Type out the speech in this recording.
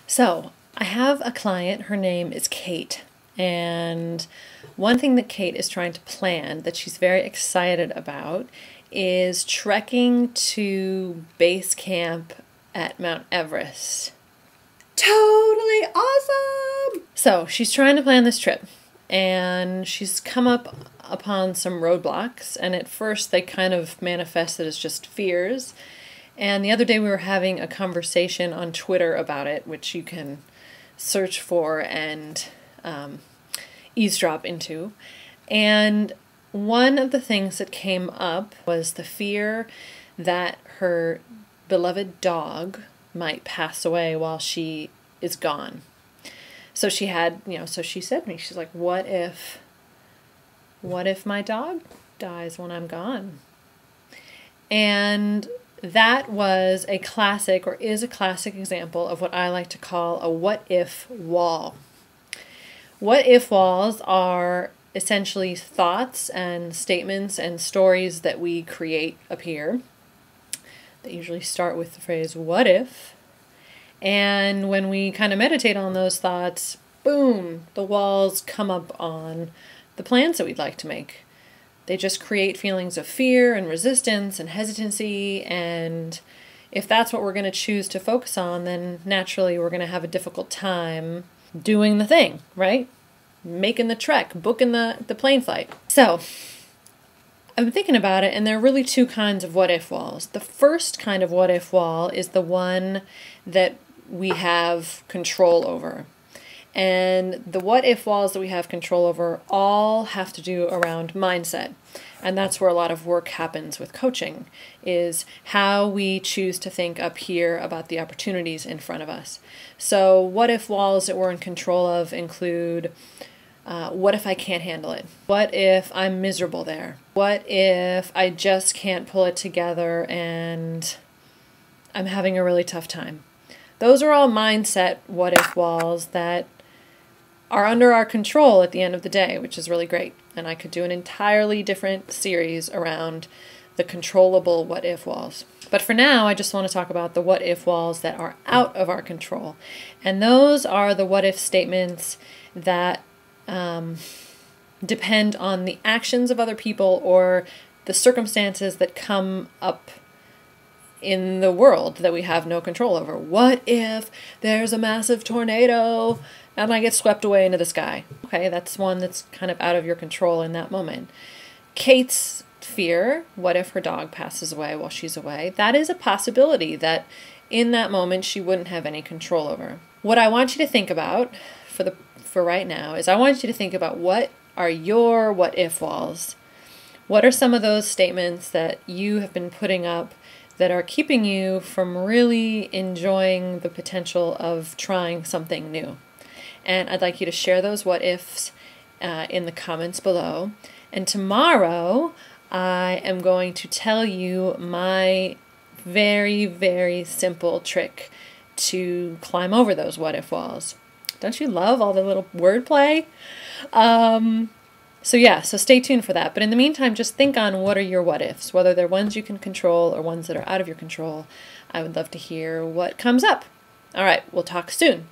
So I have a client, her name is Kate, and one thing that Kate is trying to plan that she's very excited about is trekking to base camp at Mount Everest. Totally awesome! So she's trying to plan this trip, and she's come up upon some roadblocks, and at first they kind of manifested as just fears. And the other day we were having a conversation on Twitter about it, which you can search for and eavesdrop into. And one of the things that came up was the fear that her beloved dog might pass away while she is gone. So she had, so she said to me, she's like, what if my dog dies when I'm gone? And that was a classic, or is a classic example of what I like to call a what if wall. What if walls are essentially thoughts and statements and stories that we create up here that usually start with the phrase what if. And when we kind of meditate on those thoughts, boom, the walls come up on the plans that we'd like to make. They just create feelings of fear and resistance and hesitancy, and if that's what we're going to choose to focus on, then naturally we're going to have a difficult time doing the thing, right? Making the trek, booking the plane flight. So I've been thinking about it, and there are really two kinds of what-if walls. The first kind of what-if wall is the one that we have control over. And the what-if walls that we have control over all have to do around mindset. And that's where a lot of work happens with coaching, is how we choose to think up here about the opportunities in front of us. So what-if walls that we're in control of include, what if I can't handle it? What if I'm miserable there? What if I just can't pull it together and I'm having a really tough time? Those are all mindset what-if walls that are under our control at the end of the day, which is really great. And I could do an entirely different series around the controllable what-if walls. But for now, I just want to talk about the what-if walls that are out of our control. And those are the what-if statements that depend on the actions of other people or the circumstances that come up in the world that we have no control over. What if there's a massive tornado and I get swept away into the sky? Okay, that's one that's kind of out of your control in that moment. Kate's fear, what if her dog passes away while she's away? That is a possibility that in that moment she wouldn't have any control over. What I want you to think about for right now is I want you to think about what are your what if walls. What are some of those statements that you have been putting up that are keeping you from really enjoying the potential of trying something new? And I'd like you to share those what ifs in the comments below. And tomorrow I am going to tell you my very, very simple trick to climb over those what if walls. Don't you love all the little wordplay? So stay tuned for that. But in the meantime, just think on what are your what ifs, whether they're ones you can control or ones that are out of your control. I would love to hear what comes up. All right, we'll talk soon.